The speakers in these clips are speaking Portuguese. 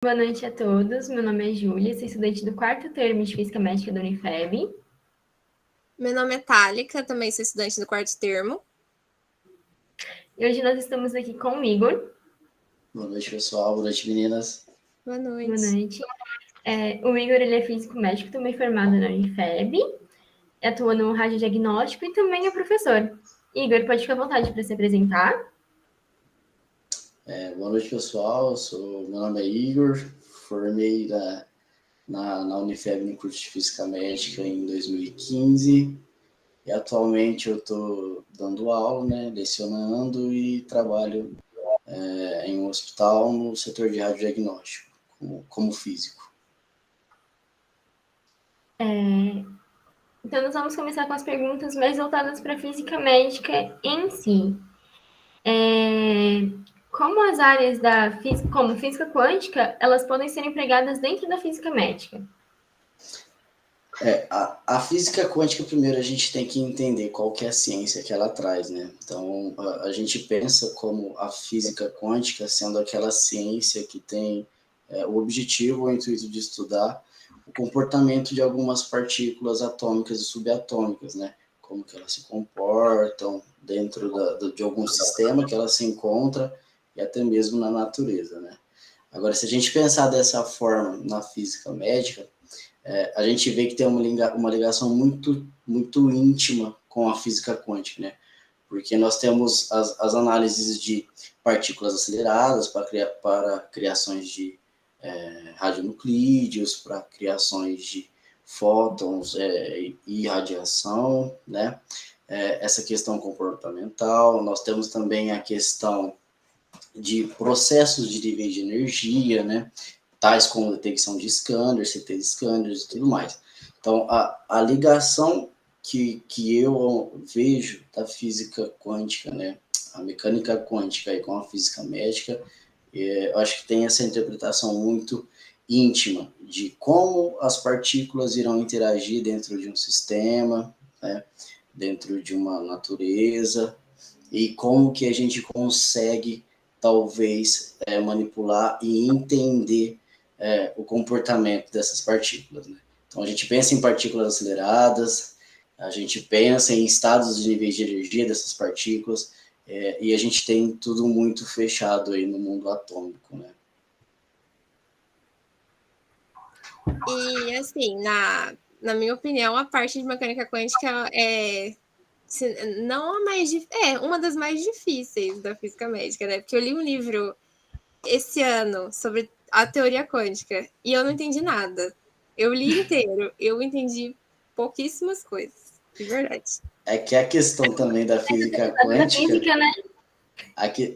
Boa noite a todos. Meu nome é Júlia, sou estudante do quarto termo de Física Médica da Unifeb. Meu nome é Thalika, também sou estudante do quarto termo. E hoje nós estamos aqui com o Igor. Boa noite, pessoal. Boa noite, meninas. Boa noite. Boa noite. O Igor ele é físico médico, também formado na Unifeb, atua no radiodiagnóstico e também é professor. Igor, pode ficar à vontade para se apresentar. Boa noite, pessoal. Meu nome é Igor, formei na Unifeb no curso de Física Médica em 2015 e atualmente eu estou dando aula, né, lecionando e trabalho em um hospital no setor de radiodiagnóstico, como físico. Então, nós vamos começar com as perguntas mais voltadas para a física médica em si. Como as áreas como física quântica, elas podem ser empregadas dentro da física médica? A física quântica, primeiro, a gente tem que entender qual que é a ciência que ela traz, né? Então, a gente pensa como a física quântica sendo aquela ciência que tem o objetivo, o intuito de estudar o comportamento de algumas partículas atômicas e subatômicas, né? Como que elas se comportam dentro de algum sistema que ela se encontra e até mesmo na natureza, né? Agora, se a gente pensar dessa forma na física médica, a gente vê que tem uma ligação muito, muito íntima com a física quântica, né? Porque nós temos as análises de partículas aceleradas para criações de radionuclídeos, para criações de fótons e radiação, né? Essa questão comportamental. Nós temos também a questão de processos de níveis de energia, né? Tais como detecção de scanners, CT scanners e tudo mais. Então, a ligação que eu vejo da física quântica, né, a mecânica quântica e com a física médica, eu acho que tem essa interpretação muito íntima de como as partículas irão interagir dentro de um sistema, né, dentro de uma natureza, e como que a gente consegue, talvez, manipular e entender o comportamento dessas partículas, né? Então, a gente pensa em partículas aceleradas, a gente pensa em estados de níveis de energia dessas partículas, e a gente tem tudo muito fechado aí no mundo atômico, né? E, assim, na minha opinião, a parte de mecânica quântica não a mais uma das mais difíceis da física médica, né? Porque eu li um livro esse ano sobre a teoria quântica e eu não entendi nada. Eu li inteiro, eu entendi pouquíssimas coisas, de verdade. É que a questão também da física Da quântica, física, né?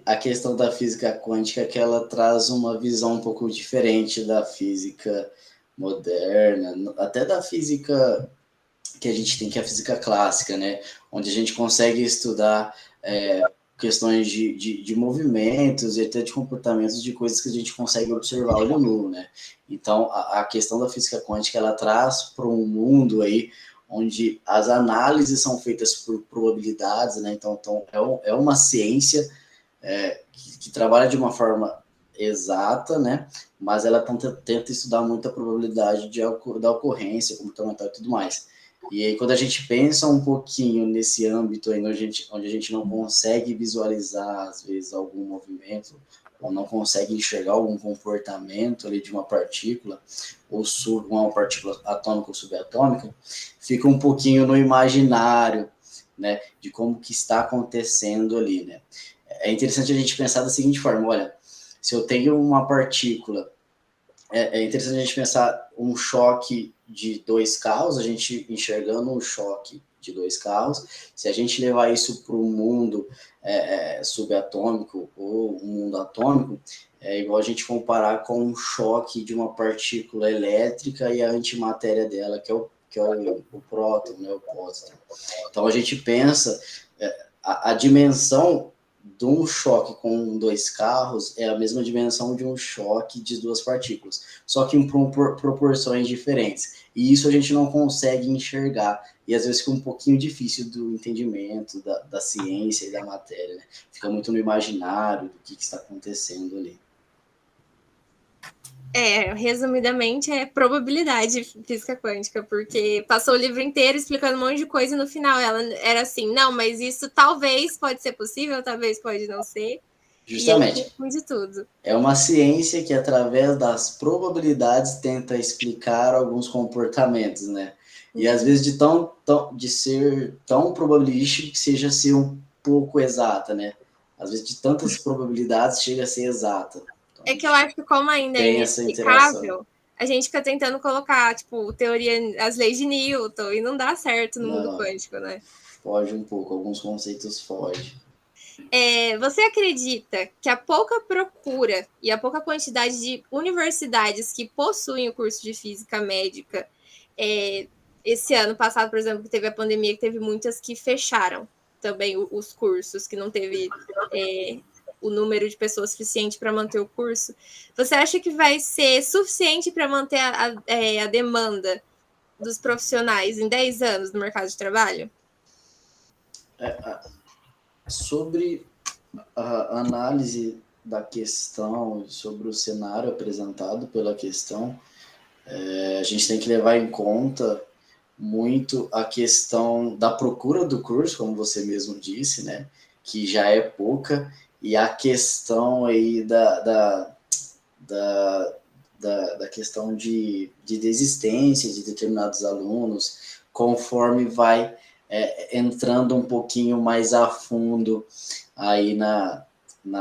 a questão da física quântica é que ela traz uma visão um pouco diferente da física moderna, até da física que a gente tem, que é a física clássica, né? Onde a gente consegue estudar questões de movimentos e até de comportamentos de coisas que a gente consegue observar olho nu, né? Então, a questão da física quântica, ela traz para um mundo aí onde as análises são feitas por probabilidades, né? Então é uma ciência que trabalha de uma forma exata, né? Mas ela tenta estudar muito a probabilidade da ocorrência comportamental e tudo mais. E aí, quando a gente pensa um pouquinho nesse âmbito aí, onde a gente não consegue visualizar, às vezes, algum movimento, ou não consegue enxergar algum comportamento ali de uma partícula, ou uma partícula atômica ou subatômica, fica um pouquinho no imaginário, né, de como que está acontecendo ali, né. É interessante a gente pensar da seguinte forma, olha, se eu tenho uma partícula, é interessante a gente pensar um choque de dois carros, a gente enxergando um choque de dois carros, se a gente levar isso para o mundo subatômico ou um mundo atômico, é igual a gente comparar com um choque de uma partícula elétrica e a antimatéria dela, que é o próton, né, o pósitron. Então a gente pensa, a dimensão de um choque com dois carros é a mesma dimensão de um choque de duas partículas, só que em proporções diferentes. E isso a gente não consegue enxergar. E às vezes fica um pouquinho difícil do entendimento da ciência e da matéria, né? Fica muito no imaginário do que está acontecendo ali. Resumidamente, é probabilidade física quântica, porque passou o livro inteiro explicando um monte de coisa e no final ela era assim, não, mas isso talvez pode ser possível, talvez pode não ser. Justamente. E aí, de tudo. É uma ciência que, através das probabilidades, tenta explicar alguns comportamentos, né? E às vezes de ser tão probabilístico que seja ser um pouco exata, né? Às vezes de tantas probabilidades chega a ser exata. Então, é que eu acho que como ainda é tem essa interação. inexplicável, a gente fica tentando colocar, tipo, teoria, as leis de Newton, e não dá certo no mundo quântico, né? Foge um pouco, alguns conceitos fogem. Você acredita que a pouca procura e a pouca quantidade de universidades que possuem o curso de física médica, esse ano passado, por exemplo, que teve a pandemia, que teve muitas que fecharam também os cursos, que não teve o número de pessoas suficiente para manter o curso. Você acha que vai ser suficiente para manter a demanda dos profissionais em 10 anos no mercado de trabalho? Sobre a análise da questão, sobre o cenário apresentado pela questão, a gente tem que levar em conta muito a questão da procura do curso, como você mesmo disse, né, que já é pouca, e a questão aí da questão de desistência de determinados alunos, conforme vai entrando um pouquinho mais a fundo aí na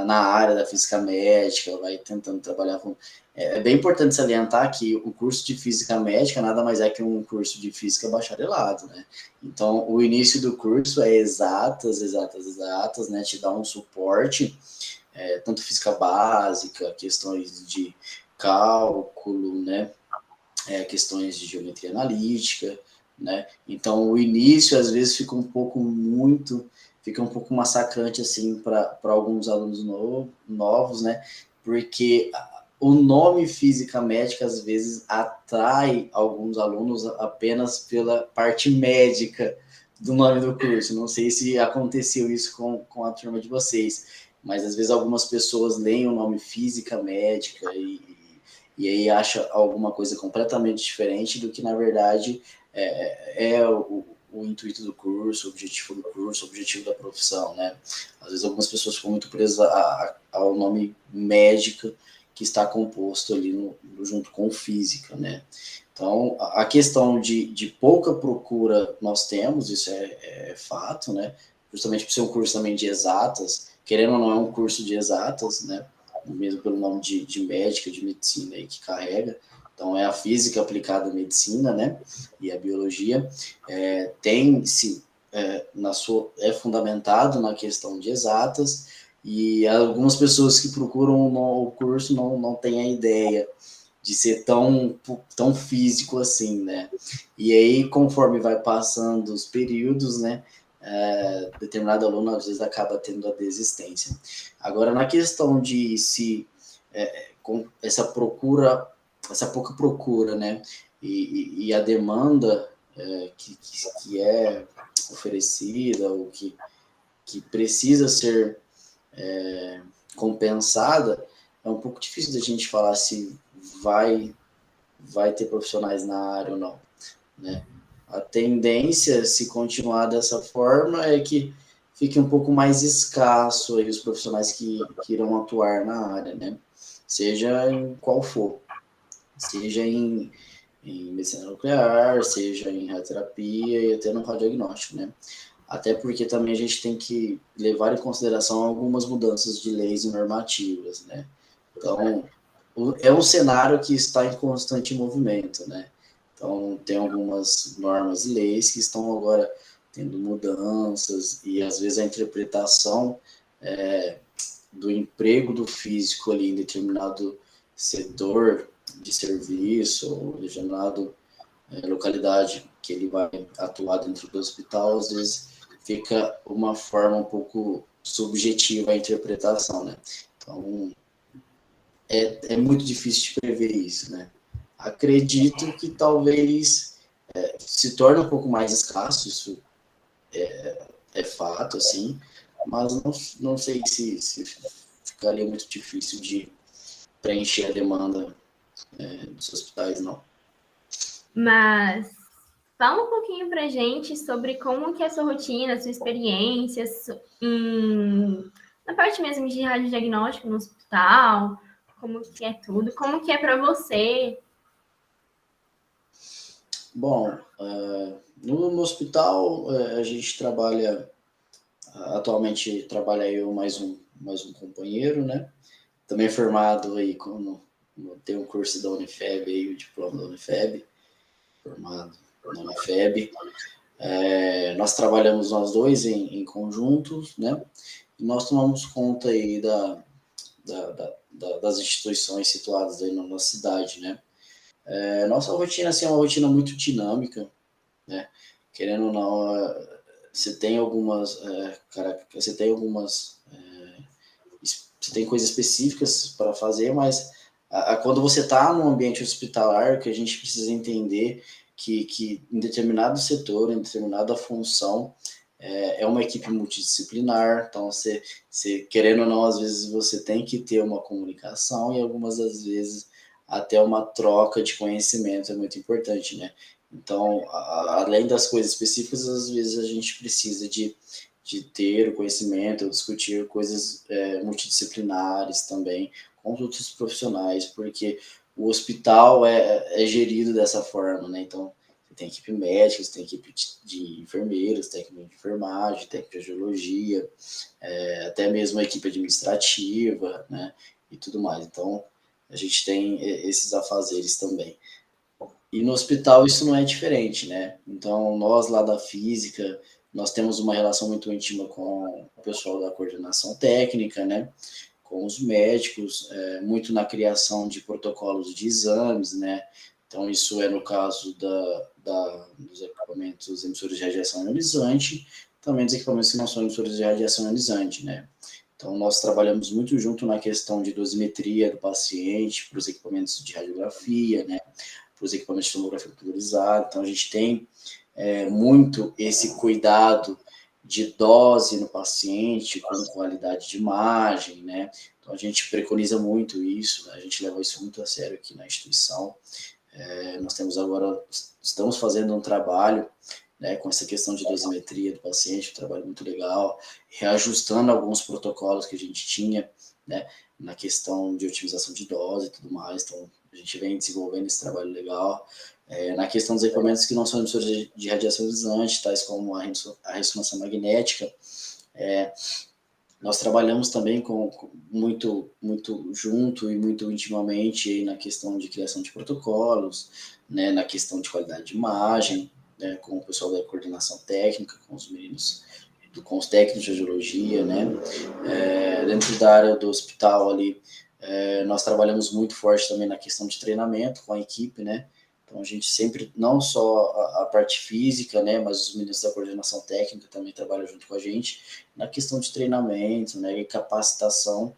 área da física médica, vai tentando trabalhar com... É bem importante salientar que o curso de física médica nada mais é que um curso de física bacharelado, né? Então, o início do curso é exatas, né? Te dá um suporte, tanto física básica, questões de cálculo, né? Questões de geometria analítica, né? Então, o início, às vezes, fica um pouco massacrante, assim, para alguns alunos novos, né? Porque o nome física médica, às vezes, atrai alguns alunos apenas pela parte médica do nome do curso. Não sei se aconteceu isso com a turma de vocês, mas, às vezes, algumas pessoas leem o nome física médica e aí acha alguma coisa completamente diferente do que, na verdade, é o intuito do curso, o objetivo do curso, o objetivo da profissão, né? Às vezes algumas pessoas ficam muito presas ao nome médica que está composto ali junto com física, né? Então, a questão de pouca procura nós temos, isso é fato, né? Justamente por ser um curso também de exatas, querendo ou não é um curso de exatas, né? Mesmo pelo nome de médica, de medicina aí que carrega. Então, é a física aplicada à medicina, né? E a biologia tem-se, é fundamentado na questão de exatas, e algumas pessoas que procuram o curso não têm a ideia de ser tão físico assim, né? E aí, conforme vai passando os períodos, né? Determinado aluno, às vezes, acaba tendo a desistência. Agora, na questão de se com essa pouca procura, né, e a demanda que é oferecida, ou que precisa ser compensada, é um pouco difícil da gente falar se vai ter profissionais na área ou não, né? A tendência, se continuar dessa forma, é que fique um pouco mais escasso aí os profissionais que irão atuar na área, né? Seja em qual for, seja em medicina nuclear, seja em radioterapia e até no radiodiagnóstico, né? Até porque também a gente tem que levar em consideração algumas mudanças de leis e normativas, né? Então, é um cenário que está em constante movimento, né? Então, tem algumas normas e leis que estão agora tendo mudanças, e às vezes a interpretação do emprego do físico ali em determinado setor de serviço, ou determinado localidade que ele vai atuar dentro do hospital, às vezes fica uma forma um pouco subjetiva a interpretação, né? Então, é muito difícil de prever isso, né? Acredito que talvez se torne um pouco mais escasso, isso é fato, assim, mas não sei se ficaria muito difícil de preencher a demanda dos hospitais, não. Mas fala um pouquinho pra gente sobre como que é a sua rotina, a sua experiência na parte mesmo de radiodiagnóstico no hospital, como que é tudo, como que é para você. Bom, no hospital a gente trabalha, atualmente trabalha eu mais um companheiro, né? Também formado aí, tem um curso da Unifeb, aí, o diploma da Unifeb, formado na Unifeb. Nós trabalhamos nós dois em conjuntos, né? E nós tomamos conta aí das instituições situadas aí na nossa cidade, né? Nossa rotina assim, é uma rotina muito dinâmica, né? Querendo ou não, você tem algumas, você tem coisas específicas para fazer, mas quando você está no ambiente hospitalar, que a gente precisa entender que em determinado setor, em determinada função, é uma equipe multidisciplinar, então você, querendo ou não, às vezes você tem que ter uma comunicação e algumas das vezes até uma troca de conhecimento é muito importante, né? Então, além das coisas específicas, às vezes a gente precisa de ter o conhecimento, discutir coisas multidisciplinares também com outros profissionais, porque o hospital é gerido dessa forma, né? Então, você tem equipe médica, você tem equipe de enfermeiros, técnico de enfermagem, técnico de radiologia, até mesmo a equipe administrativa, né? E tudo mais. Então, a gente tem esses afazeres também. E no hospital isso não é diferente, né? Então, nós lá da física, nós temos uma relação muito íntima com o pessoal da coordenação técnica, né? Com os médicos, muito na criação de protocolos de exames, né? Então, isso é no caso dos equipamentos emissores de radiação ionizante, também dos equipamentos que não são emissores de radiação ionizante, né? Então, nós trabalhamos muito junto na questão de dosimetria do paciente, para os equipamentos de radiografia, né? Para os equipamentos de tomografia computadorizada. Então, a gente tem muito esse cuidado de dose no paciente, com qualidade de imagem, né? Então, a gente preconiza muito isso, né? A gente leva isso muito a sério aqui na instituição. Nós estamos fazendo um trabalho, né, com essa questão de dosimetria do paciente, um trabalho muito legal, reajustando alguns protocolos que a gente tinha, né, na questão de otimização de dose e tudo mais. Então, a gente vem desenvolvendo esse trabalho legal. Na questão dos equipamentos que não são emissores de radiação ionizante, tais como a ressonância magnética, nós trabalhamos também muito junto e muito intimamente aí na questão de criação de protocolos, né, na questão de qualidade de imagem, né, com o pessoal da coordenação técnica, com os meninos, com os técnicos de radiologia, né, dentro da área do hospital ali, nós trabalhamos muito forte também na questão de treinamento com a equipe, né. Então, a gente sempre, não só a parte física, né, mas os meninos da coordenação técnica também trabalham junto com a gente na questão de treinamento, né, e capacitação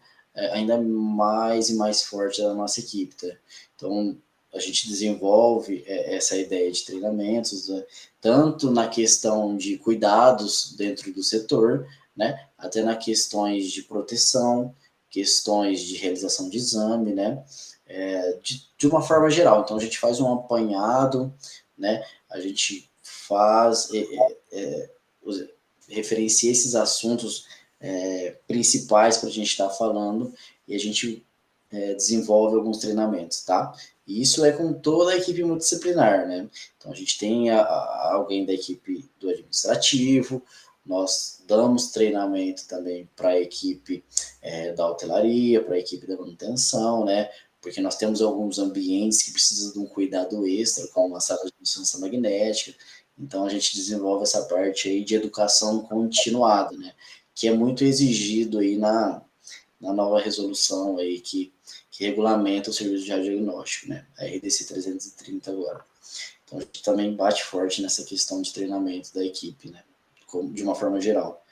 ainda mais e mais forte da nossa equipe, tá? Então, a gente desenvolve essa ideia de treinamentos, né, tanto na questão de cuidados dentro do setor, né, até nas questões de proteção, questões de realização de exame, né, de uma forma geral. Então, a gente faz um apanhado, né? A gente faz, referencia esses assuntos principais para a gente estar falando e a gente desenvolve alguns treinamentos, tá? E isso é com toda a equipe multidisciplinar, né? Então, a gente tem alguém da equipe do administrativo, nós damos treinamento também para a equipe da hotelaria, para a equipe da manutenção, né? Porque nós temos alguns ambientes que precisam de um cuidado extra, como a sala de ressonância magnética. Então, a gente desenvolve essa parte aí de educação continuada, né? Que é muito exigido aí na nova resolução aí que regulamenta o serviço de radiodiagnóstico, né? A RDC 330 agora. Então, a gente também bate forte nessa questão de treinamento da equipe, né? De uma forma geral.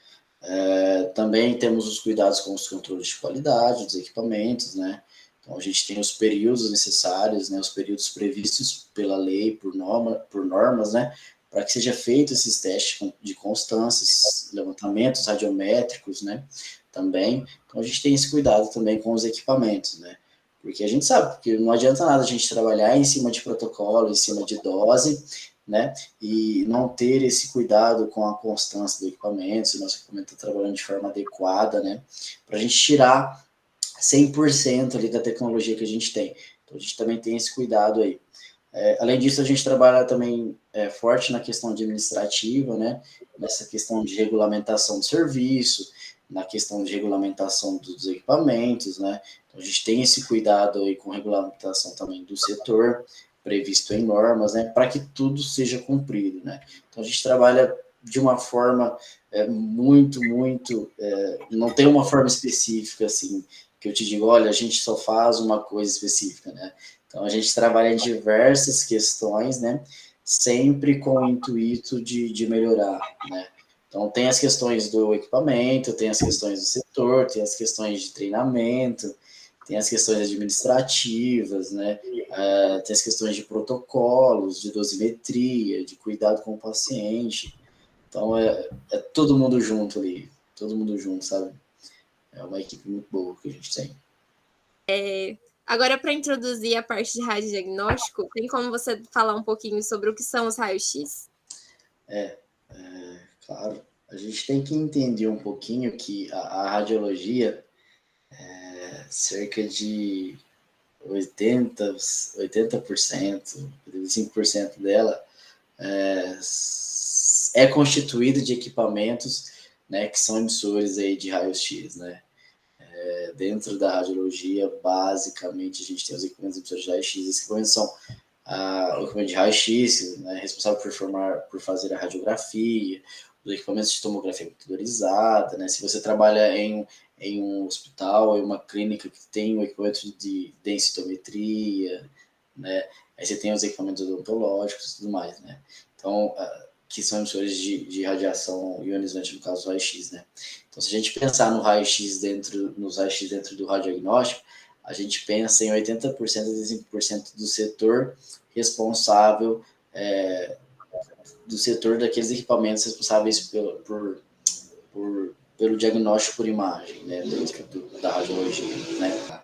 Também temos os cuidados com os controles de qualidade dos equipamentos, né? Então, a gente tem os períodos necessários, né, os períodos previstos pela lei, por normas, né, para que seja feito esses testes de constância, esses levantamentos radiométricos, né, também. Então, a gente tem esse cuidado também com os equipamentos, né, Porque a gente sabe que não adianta nada a gente trabalhar em cima de protocolo, em cima de dose, né? E não ter esse cuidado com a constância do equipamento, se o nosso equipamento está trabalhando de forma adequada, né? Para a gente tirar 100% ali da tecnologia que a gente tem. Então, a gente também tem esse cuidado aí. Além disso, a gente trabalha também forte na questão administrativa, né? Nessa questão de regulamentação do serviço, na questão de regulamentação dos equipamentos, né? Então, a gente tem esse cuidado aí com regulamentação também do setor, previsto em normas, né? Para que tudo seja cumprido, né? Então, a gente trabalha de uma forma muito, não tem uma forma específica, assim, que eu te digo, olha, a gente só faz uma coisa específica, né? Então, a gente trabalha em diversas questões, né? Sempre com o intuito de melhorar, né? Então, tem as questões do equipamento, tem as questões do setor, tem as questões de treinamento, tem as questões administrativas, né? Tem as questões de protocolos, de dosimetria, de cuidado com o paciente. Então, é todo mundo junto ali, todo mundo junto, sabe? É uma equipe muito boa que a gente tem. Agora, para introduzir a parte de radiodiagnóstico, tem como você falar um pouquinho sobre o que são os raios-x? Claro. A gente tem que entender um pouquinho que a radiologia, cerca de 80%, 85% dela é constituída de equipamentos, né, que são emissores aí de raios-x, né? Dentro da radiologia, basicamente, a gente tem os equipamentos emissores de raio-x. Esses equipamentos são o equipamento de raio-x, né, responsável por fazer a radiografia, os equipamentos de tomografia computadorizada, né? Se você trabalha em um hospital, em uma clínica que tem o equipamento de densitometria, né? Aí você tem os equipamentos odontológicos e tudo mais, né? Então, que são emissores de radiação ionizante, no caso, raio-x, né? Então, se a gente pensar no raio-x nos raios-x dentro do radiodiagnóstico, a gente pensa em 80% a 25% do setor responsável, do setor daqueles equipamentos responsáveis pelo diagnóstico por imagem, né, dentro da radiologia, né?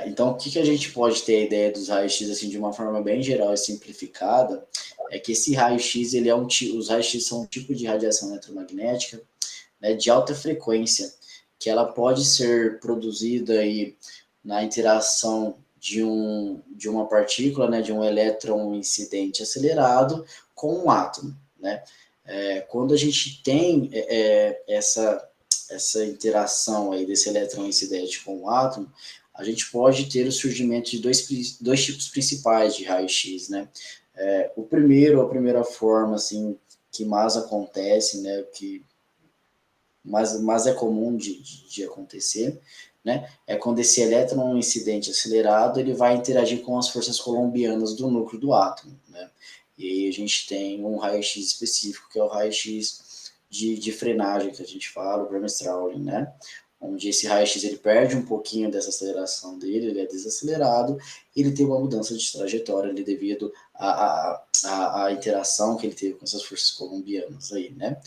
Então, o que a gente pode ter a ideia dos raios-x assim, de uma forma bem geral e simplificada, é que esse raio-x, os raios-x são um tipo de radiação eletromagnética, né, de alta frequência, que ela pode ser produzida aí na interação de uma partícula, né, de um elétron incidente acelerado com um átomo, né? Quando a gente tem essa interação aí desse elétron incidente com o átomo, a gente pode ter o surgimento de dois tipos principais de raio-x, né? A primeira forma, assim, que mais acontece, né, que mais é comum de acontecer, né, é quando esse elétron incidente acelerado ele vai interagir com as forças coulombianas do núcleo do átomo, né? E aí a gente tem um raio-x específico, que é o raio-x de frenagem, que a gente fala, o Bremsstrahlung, né? Onde esse raio-x ele perde um pouquinho dessa aceleração dele, ele é desacelerado, e ele tem uma mudança de trajetória ali devido à interação que ele teve com essas forças coulombianas aí, né?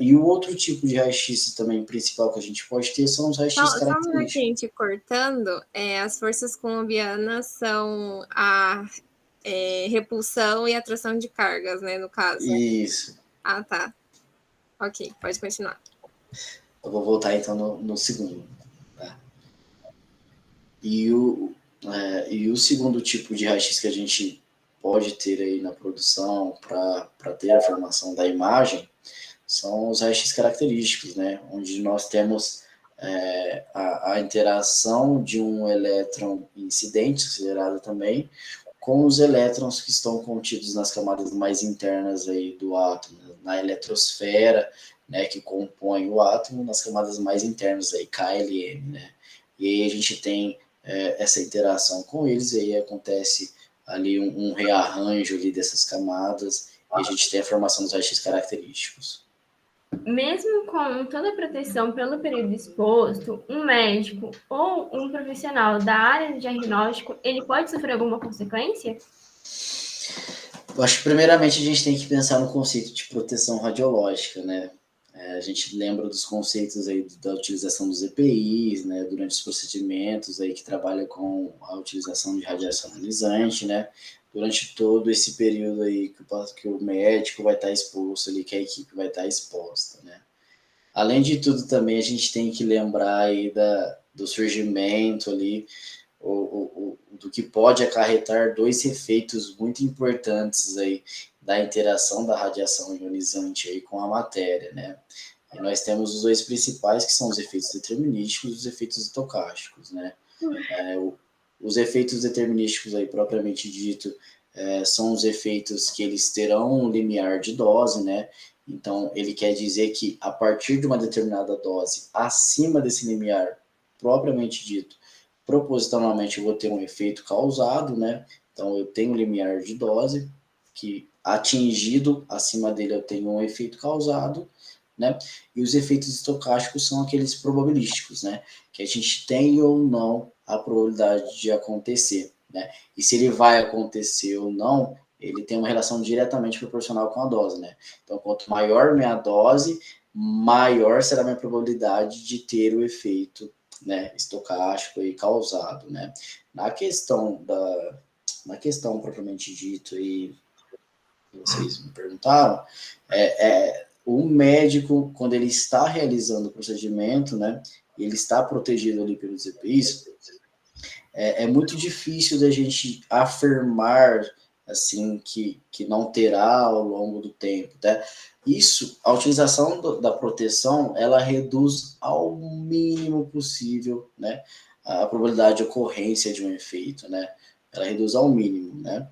E o outro tipo de raio-x também principal que a gente pode ter são os raios-x característicos. Só um minutinho te cortando, as forças coulombianas são a repulsão e atração de cargas, né, no caso. Isso. Ah, tá. Ok, pode continuar. Eu vou voltar então no segundo. Tá? E o segundo tipo de raio-x que a gente pode ter aí na produção para ter a formação da imagem são os raios-x característicos, né? Onde nós temos a interação de um elétron incidente, acelerado também, com os elétrons que estão contidos nas camadas mais internas aí do átomo, na eletrosfera, né, que compõe o átomo, nas camadas mais internas, aí, KLM, né? E aí a gente tem essa interação com eles, e aí acontece ali um rearranjo ali dessas camadas, e a gente tem a formação dos raios-x característicos. Mesmo com toda a proteção pelo período exposto, um médico ou um profissional da área de diagnóstico, ele pode sofrer alguma consequência? Eu acho que primeiramente a gente tem que pensar no conceito de proteção radiológica, né? A gente lembra dos conceitos aí da utilização dos EPIs, né, durante os procedimentos aí que trabalham com a utilização de radiação ionizante, né, durante todo esse período aí que o médico vai estar exposto ali, que a equipe vai estar exposta, né. Além de tudo também a gente tem que lembrar aí do surgimento ali, do que pode acarretar dois efeitos muito importantes aí da interação da radiação ionizante aí com a matéria, né? E nós temos os dois principais, que são os efeitos determinísticos e os efeitos estocásticos, né? Os efeitos determinísticos aí, propriamente dito, são os efeitos que eles terão um limiar de dose, né? Então, ele quer dizer que a partir de uma determinada dose, acima desse limiar, propriamente dito, propositalmente eu vou ter um efeito causado, né? Então, eu tenho um limiar de dose, que atingido acima dele eu tenho um efeito causado, né? E os efeitos estocásticos são aqueles probabilísticos, né? Que a gente tem ou não a probabilidade de acontecer, né? E se ele vai acontecer ou não, ele tem uma relação diretamente proporcional com a dose, né? Então, quanto maior minha dose, maior será a minha probabilidade de ter o efeito, né, estocástico e causado, né? Na questão propriamente dito aí, que vocês me perguntaram, o médico, quando ele está realizando o procedimento, né, ele está protegido ali pelos EPIs, é muito difícil da gente afirmar assim que não terá ao longo do tempo, tá? Isso, a utilização da proteção, ela reduz ao mínimo possível, né, a probabilidade de ocorrência de um efeito, né? Ela reduz ao mínimo, né?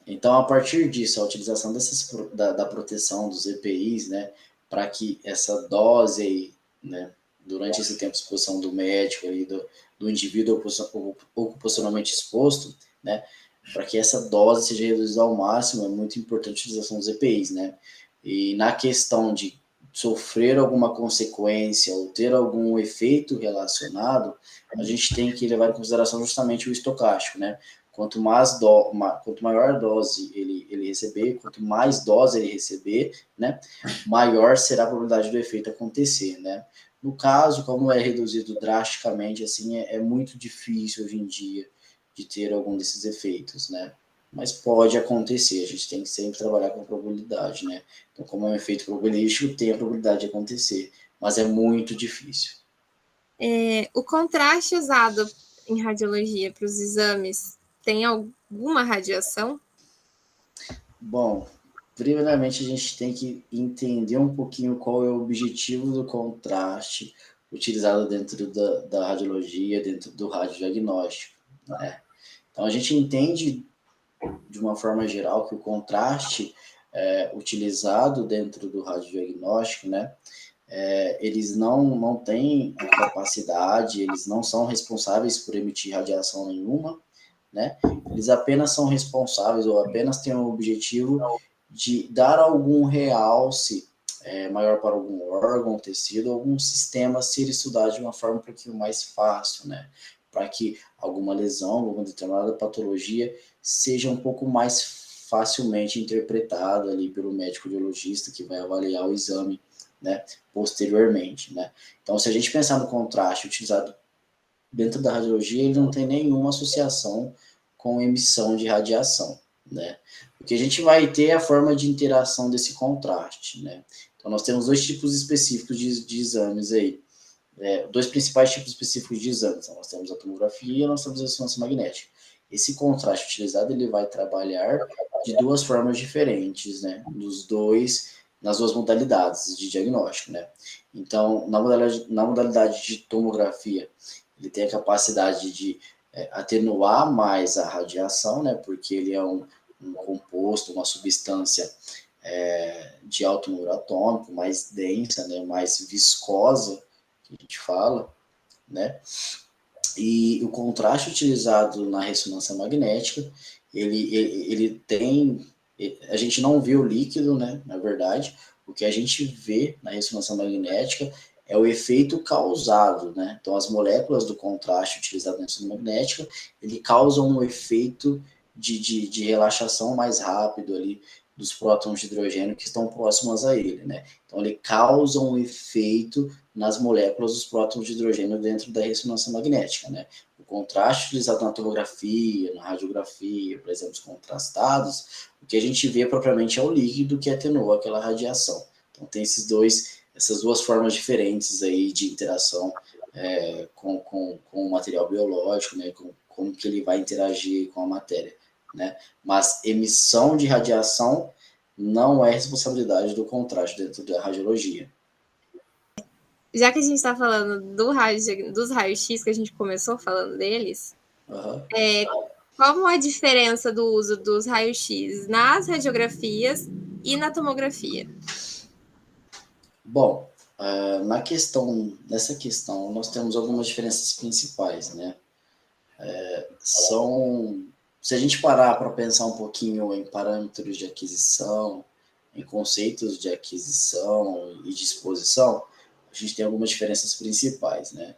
Então, a partir disso, a utilização da proteção dos EPIs, né, para que essa dose aí, né, durante esse tempo de exposição do médico aí, do indivíduo ocupacionalmente exposto, né, para que essa dose seja reduzida ao máximo, é muito importante a utilização dos EPIs, né? E na questão de sofrer alguma consequência ou ter algum efeito relacionado, a gente tem que levar em consideração justamente o estocástico, né? Quanto maior dose ele receber, quanto mais dose ele receber, né, maior será a probabilidade do efeito acontecer, né? No caso, como é reduzido drasticamente, assim, é muito difícil hoje em dia de ter algum desses efeitos, né? Mas pode acontecer, a gente tem que sempre trabalhar com probabilidade, né? Então, como é um efeito probabilístico, tem a probabilidade de acontecer, mas é muito difícil. O contraste usado em radiologia para os exames tem alguma radiação? Bom, primeiramente a gente tem que entender um pouquinho qual é o objetivo do contraste utilizado dentro da radiologia, dentro do radiodiagnóstico, né? Então a gente entende de uma forma geral que o contraste utilizado dentro do radiodiagnóstico, né, eles não têm a capacidade, eles não são responsáveis por emitir radiação nenhuma, né? Eles apenas são responsáveis ou apenas têm o objetivo de dar algum realce maior para algum órgão, tecido, algum sistema ser estudado de uma forma um pouquinho mais fácil, né? Para que alguma lesão, alguma determinada patologia seja um pouco mais facilmente interpretada ali pelo médico biologista que vai avaliar o exame, né, posteriormente, né? Então, se a gente pensar no contraste utilizado dentro da radiologia, ele não tem nenhuma associação com emissão de radiação, né? O que a gente vai ter é a forma de interação desse contraste, né? Então, nós temos dois tipos específicos de exames aí, dois principais tipos específicos de exames. Então, nós temos a tomografia e nós temos a ressonância magnética. Esse contraste utilizado, ele vai trabalhar de duas formas diferentes, né? Nas duas modalidades de diagnóstico, né? Então, na modalidade de tomografia, ele tem a capacidade de atenuar mais a radiação, né? Porque ele é um composto, uma substância de alto número atômico, mais densa, né? Mais viscosa, que a gente fala, né? E o contraste utilizado na ressonância magnética, ele tem... A gente não vê o líquido, né? Na verdade, o que a gente vê na ressonância magnética é o efeito causado, né? Então, as moléculas do contraste utilizado na ressonância magnética, ele causa um efeito de relaxação mais rápido ali dos prótons de hidrogênio que estão próximos a ele, né? Então, ele causa um efeito nas moléculas dos prótons de hidrogênio dentro da ressonância magnética, né? O contraste utilizado na tomografia, na radiografia, por exemplo, os contrastados, o que a gente vê propriamente é o líquido que atenua aquela radiação. Então, tem essas duas formas diferentes aí de interação com o material biológico, né? Como que ele vai interagir com a matéria, né? Mas emissão de radiação não é responsabilidade do contraste dentro da radiologia. Já que a gente está falando dos raios-x, que a gente começou falando deles, qual a diferença do uso dos raios-x nas radiografias e na tomografia? Bom, nessa questão, nós temos algumas diferenças principais, né? Se a gente parar para pensar um pouquinho em parâmetros de aquisição, em conceitos de aquisição e de exposição, a gente tem algumas diferenças principais, né?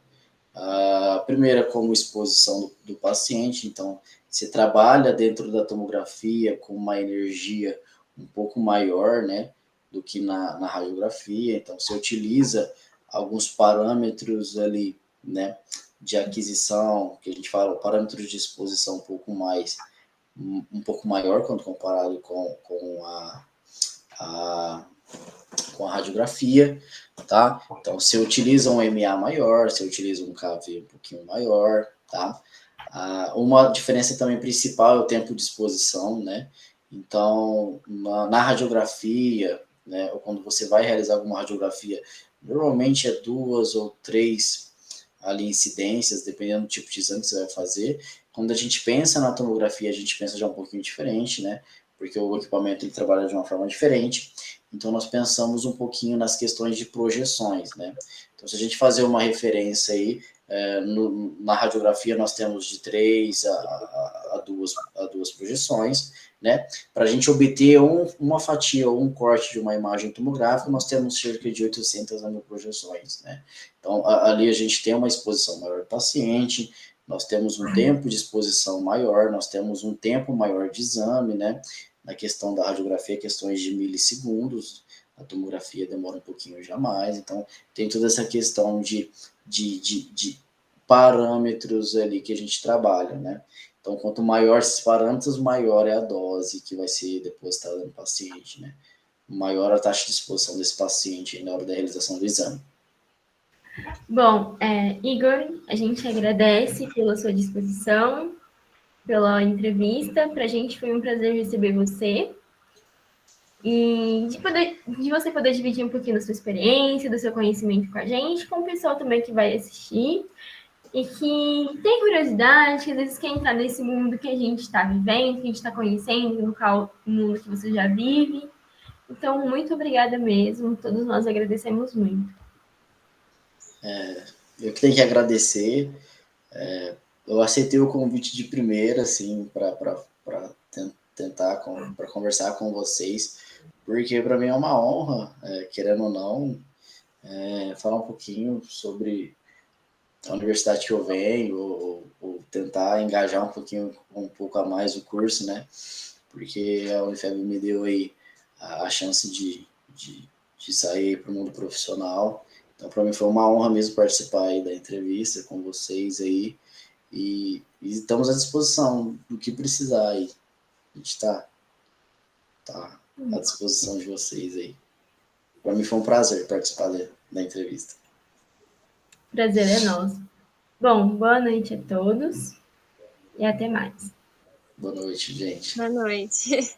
A primeira, como exposição do paciente, então, você trabalha dentro da tomografia com uma energia um pouco maior, né, do que na radiografia, então você utiliza alguns parâmetros ali, né, de aquisição, que a gente fala, parâmetros de exposição um pouco maior quando comparado com a radiografia, tá? Então, você utiliza um MA maior, você utiliza um KV um pouquinho maior, tá? Uma diferença também principal é o tempo de exposição, né? Então, na radiografia, né, ou quando você vai realizar alguma radiografia, normalmente é 2 ou 3 ali incidências, dependendo do tipo de exame que você vai fazer. Quando a gente pensa na tomografia, a gente pensa já um pouquinho diferente, né? Porque o equipamento ele trabalha de uma forma diferente. Então, nós pensamos um pouquinho nas questões de projeções, né? Então, se a gente fazer uma referência aí, na radiografia nós temos de 3 a 2 projeções, né? Para a gente obter uma fatia ou um corte de uma imagem tomográfica, nós temos cerca de 800 a 1000 projeções, né? Então, ali a gente tem uma exposição maior do paciente, nós temos um tempo de exposição maior, nós temos um tempo maior de exame, né? Na questão da radiografia, questões de milissegundos, a tomografia demora um pouquinho já mais, então tem toda essa questão de parâmetros ali que a gente trabalha, né? Então, quanto maior esses parâmetros, maior é a dose que vai ser depositada no paciente, né? Maior a taxa de exposição desse paciente na hora da realização do exame. Bom, Igor, a gente agradece pela sua disposição, pela entrevista. Para a gente foi um prazer receber você e de você poder dividir um pouquinho da sua experiência, do seu conhecimento com a gente, com o pessoal também que vai assistir e que tem curiosidade, que às vezes quer entrar nesse mundo que a gente está vivendo, que a gente está conhecendo, no mundo que você já vive. Então, muito obrigada mesmo, todos nós agradecemos muito. Eu que tenho que agradecer. Eu aceitei o convite de primeira, assim, para tentar para conversar com vocês, porque para mim é uma honra, querendo ou não, falar um pouquinho sobre a universidade que eu venho, ou tentar engajar um pouco a mais o curso, né? Porque a Unifeb me deu aí a chance de sair para o mundo profissional. Então, para mim foi uma honra mesmo participar aí da entrevista com vocês aí. E estamos à disposição do que precisar aí. A gente está à disposição de vocês aí. Para mim foi um prazer participar da entrevista. Prazer é nosso. Bom, boa noite a todos e até mais. Boa noite, gente. Boa noite.